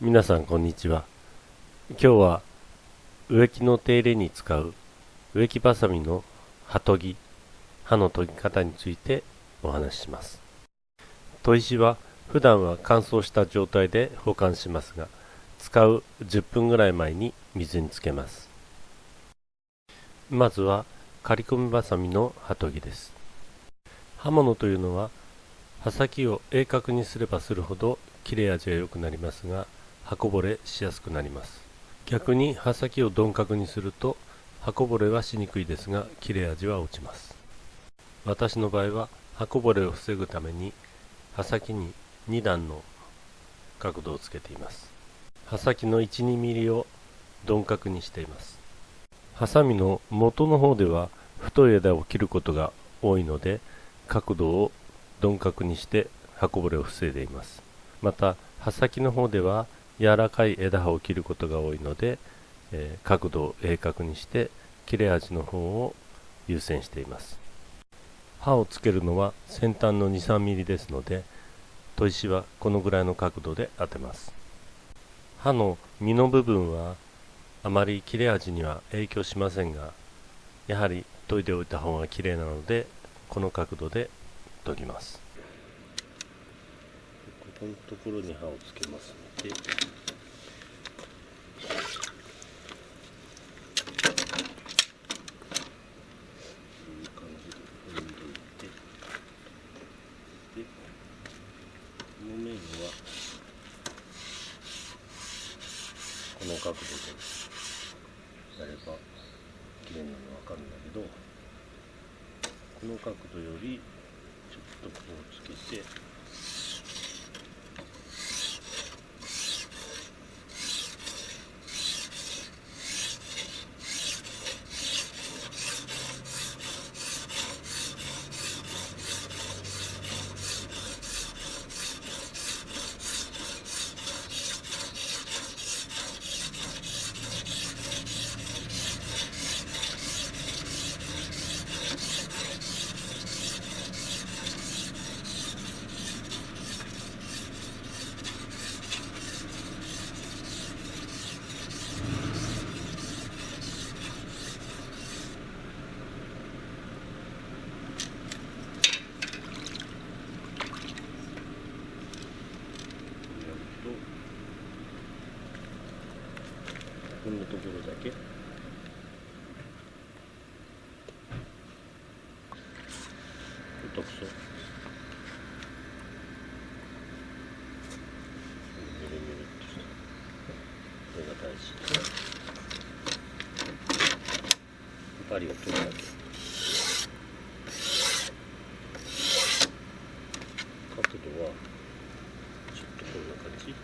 皆さんこんにちは。今日は植木の手入れに使う植木ばさみの刃研ぎ、刃の研ぎ方についてお話しします。砥石は普段は乾燥した状態で保管しますが、使う10分ぐらい前に水につけます。まずは刈り込みばさみの刃研ぎです。刃物というのは刃先を鋭角にすればするほど切れ味が良くなりますが、刃こぼれしやすくなります。逆に刃先を鈍角にすると刃こぼれはしにくいですが、切れ味は落ちます。私の場合は刃こぼれを防ぐために刃先に2段の角度をつけています。刃先の 1,2 ミリを鈍角にしています。ハサミの元の方では太い枝を切ることが多いので、角度を鈍角にして刃こぼれを防いでいます。また刃先の方では柔らかい枝葉を切ることが多いので、角度を鋭角にして切れ味の方を優先しています。刃をつけるのは先端の 2,3 ミリですので、砥石はこのぐらいの角度で当てます。刃の実の部分はあまり切れ味には影響しませんが、やはり研いでおいた方が綺麗なので、この角度で研ぎます。ここのところに刃をつけますので、この面はこの角度でやれば綺麗なの分かるんだけど、この角度よりちょっとこうつけて、こんなところだけ太くそミリミリっとしたこれが大事。針を取るだけ。角度はちょっとこんな感じ。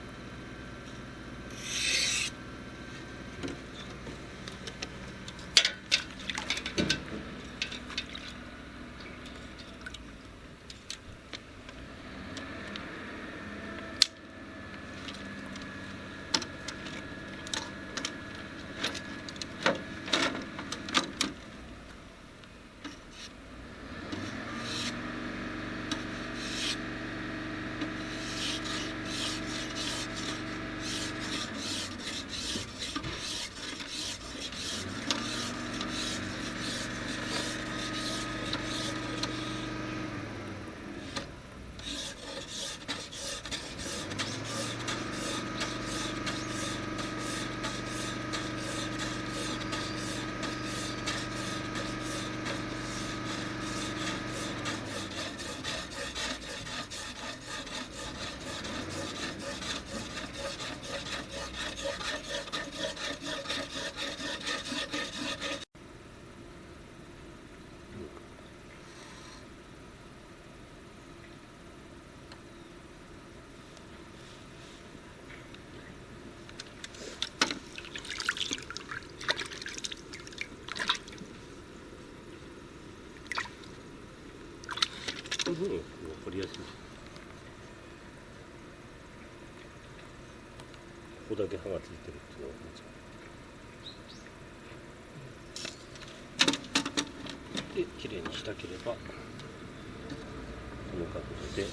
こういうふうに分かりやすい。ここだけ刃がついてるっていうのが分かる。で、きれいにしたければこの角度で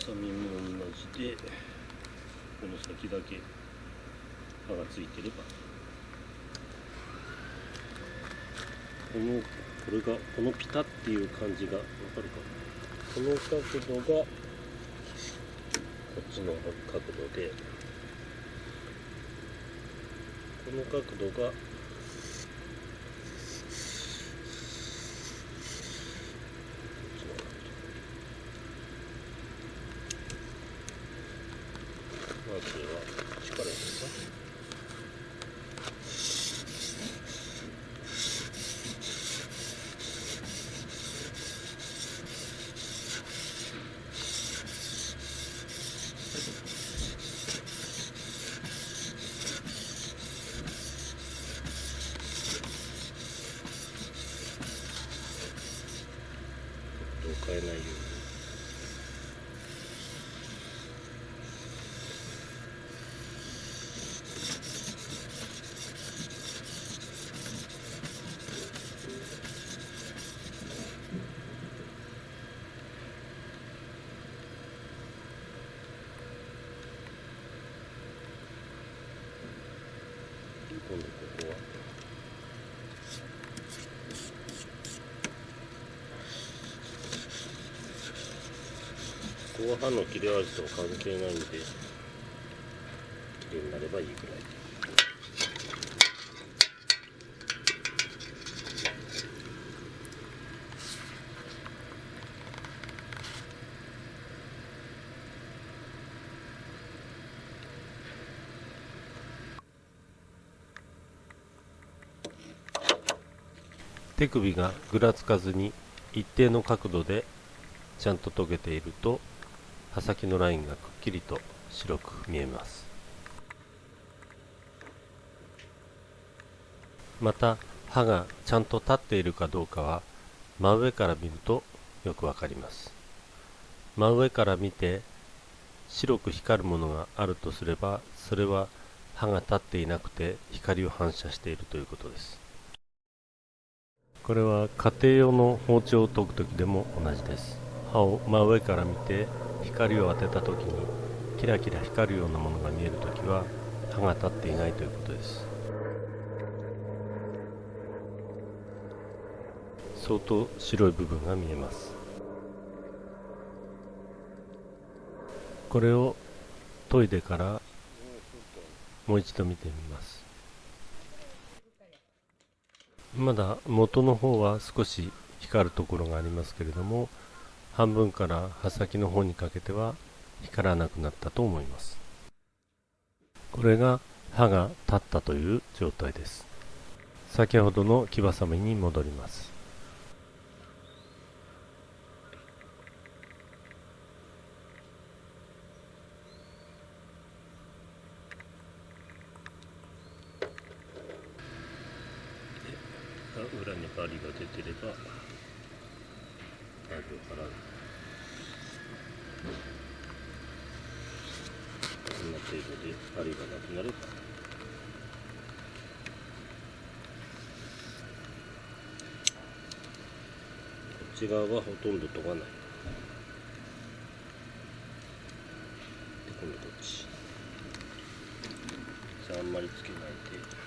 サミも同じで、この先だけ刃がついてれば、このピタっていう感じがわかるかな。この角度がこっちの角度で、この角度がまずは力入れるか。変えないように。今度ここはここは刃の切れ味と関係ないんで、綺麗になればいいぐらい。手首がぐらつかずに一定の角度でちゃんと研げていると、刃先のラインがくっきりと白く見えます。また刃がちゃんと立っているかどうかは真上から見るとよくわかります。真上から見て白く光るものがあるとすれば、それは刃が立っていなくて光を反射しているということです。これは家庭用の包丁を研ぐときでも同じです。刃を真上から見て光を当てたときにキラキラ光るようなものが見えるときは刃が立っていないということです。相当白い部分が見えます。これを研いでからもう一度見てみます。まだ元の方は少し光るところがありますけれども、半分から刃先の方にかけては光らなくなったと思います。これが刃が立ったという状態です。先ほどの木ばさみに戻ります。裏に針が出てれば針を払う。こんな程度で針がなくなれば、こっち側はほとんど研がない。で今度こっち、じゃああんまりつけないで。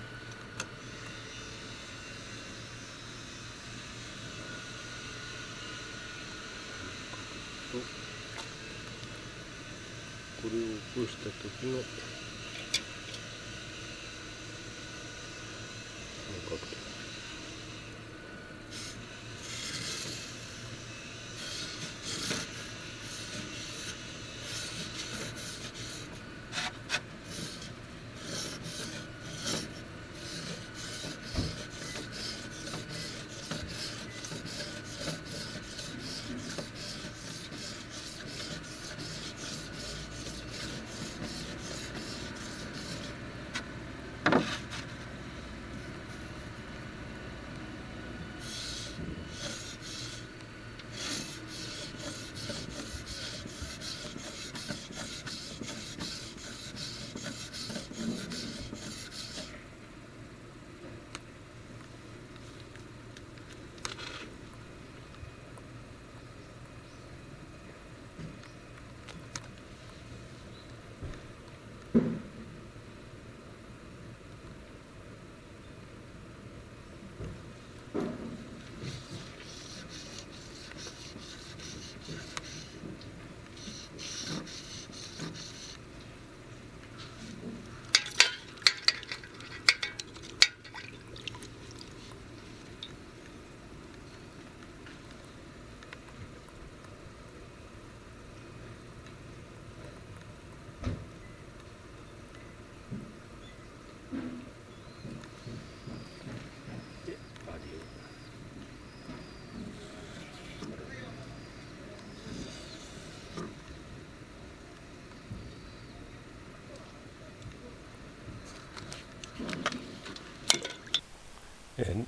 これを起こした時のこの角度。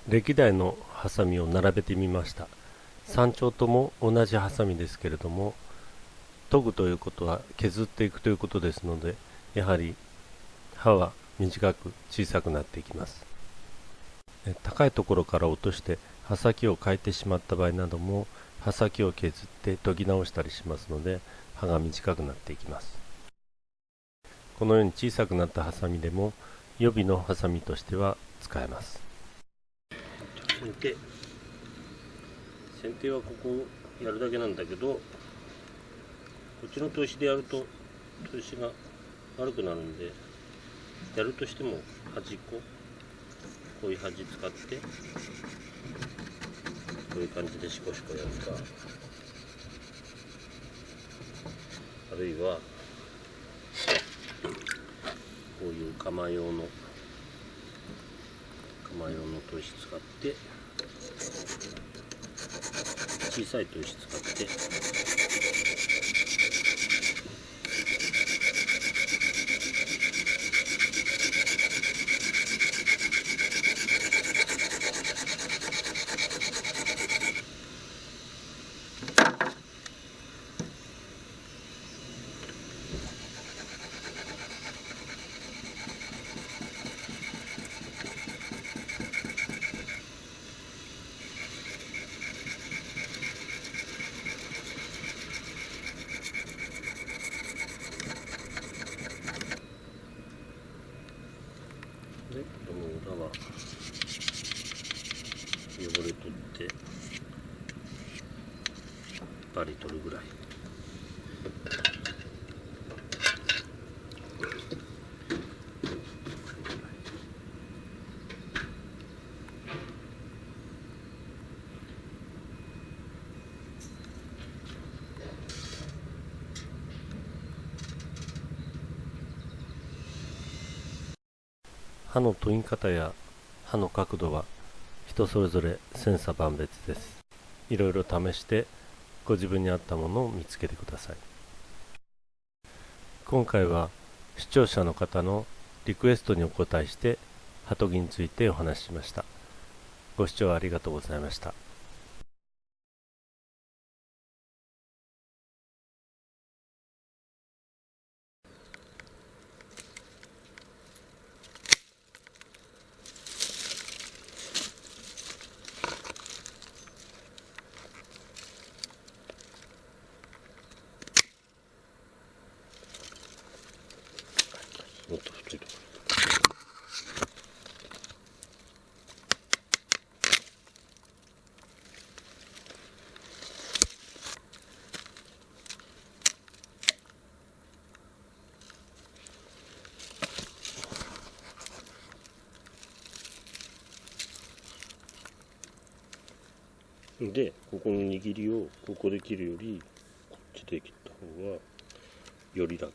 歴代のハサミを並べてみました。3丁とも同じハサミですけれども、研ぐということは削っていくということですので、やはり刃は短く小さくなっていきます。高いところから落として刃先を変えてしまった場合なども、刃先を削って研ぎ直したりしますので、刃が短くなっていきます。このように小さくなったハサミでも予備のハサミとしては使えます。剪定はここやるだけなんだけど、こっちの砥石でやると砥石が悪くなるんで、やるとしても端っこ、こういう端使ってこういう感じでシコシコやるか、あるいはこういう釜用の砥石使って、小さい砥石使ってで、この裏は汚れ取ってバリ取るぐらい。刃の研ぎ方や刃の角度は人それぞれ千差万別です。いろいろ試してご自分に合ったものを見つけてください。今回は視聴者の方のリクエストにお答えして刃研ぎについてお話ししました。ご視聴ありがとうございました。もっと太いところ。で、ここの握りをここで切るよりこっちで切った方がより楽。